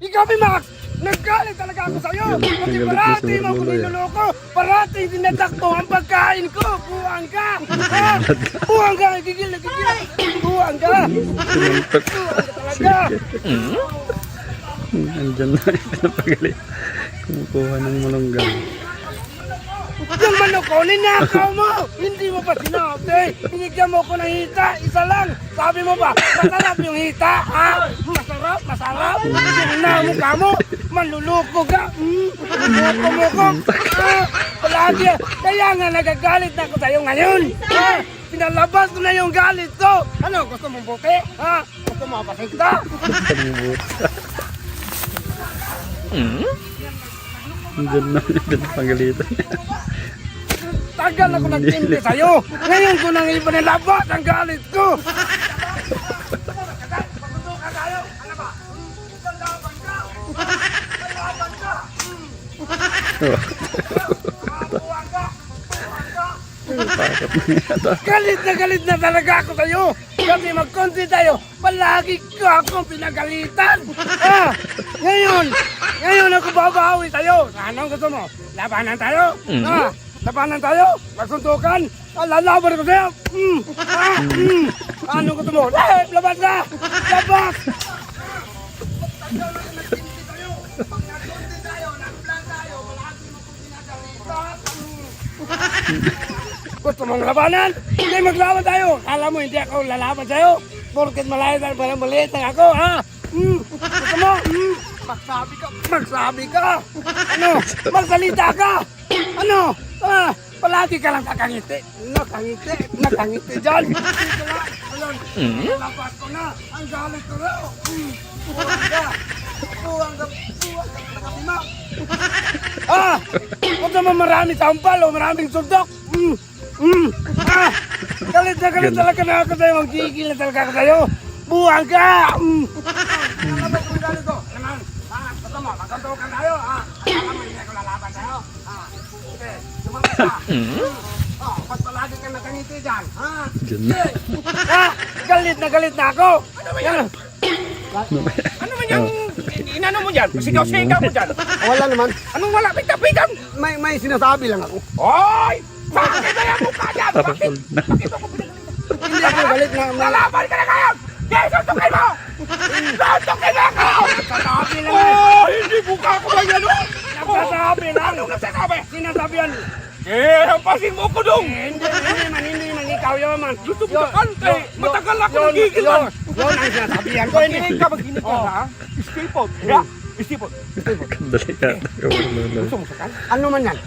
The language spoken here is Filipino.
Ikaw, Max! Naggalit talaga ako sa'yo! Kasi parati mo ako niloloko! Parati dinadakto ang pagkain ko! Buwang ka! Ha? Buwang ka! Gigil na gigil! Buwang ka! Buwang ka talaga! Andyan na, pinapagalit. Kumukuha ng malunggang. Yung manok ko, ninakaw mo! Hindi mo pa sinabi! Binigyan mo ko ng hita, isa lang! Sabi mo ba, masarap yung hita, ha? Masarap, masarap! Sinamukha mo, manluloko ka! Manluloko mo ko! Ha? Palagi! Kaya nga nagagalit na ako sa'yo ngayon! Ha? Pinalabas ko na yung galit ko! Ano, gusto mong buti? Ha? Gusto mo pasinta? Andyan na, pinapagalitan. Tagal ako nagtindi sa'yo! Ngayon ko nang ipanilabas ang galit ko! Galit na talaga ako sa'yo! Kasi magkonti tayo, palagi ka akong pinagalitan! Ah, ngayon ako babawi sa'yo! Anong gusto mo? Labanan tayo? Ah, labanan tayo? Magsuntukan? Ah, lalaban ko sa'yo! Anong gusto mo? Labas na! Labas! Gusto mong labanan? Hindi maglaban tayo. Alam mo, hindi ako lalaban sa'yo. Porket malayo tayo, parang maliit lang ako, ha? Gusto mo? Magsabi ka. Magsabi ka. Ano? Magsalita ka. Ano? Palagi ka lang nakangiti. Nakangiti dyan. Nalapas ko na. Ang galit ko rin. Buwang ka. Gusto mo marami sampal o maraming sundok? Galit na talaga na ako sa'yo. Magkikil na talaga ako sa'yo. Buwang ka! Nalabas ko yung galit ko. Naman, gusto mo, magkantukan tayo. Alam mo, hindi ako lalaban sa'yo. Sige, lumabas ka. Ba't palagi kang nakangiti dyan? Galit na ako. Ano ba yan? Ano ba yan? Inano mo dyan? Sigaw-sigaw mo dyan? Wala naman. Anong wala? Pitam-pitam! May sinasabi lang ako. Hoy! Bakit na yung mukha dyan? Bakit ako pinagalitan? Hindi ako galit na. Lalaban ka na ngayon! Yes, suntukin mo! Suntukin mo ako! Nagsasabi lang. Oh, hindi mukha ko ba yan? Nagsasabi lang. Anong nagsasabi? Sinasabihan. Hampasin mo ko dong! Hindi man. Ikaw yun man. Gusto mo takante. Matagal ako nagigil man. Yun ang sinasabihan ko. Hindi ka mag-init ka ha? Escape out. Escape out. Kandali ka. Gusto mo sakal? Ano man yan?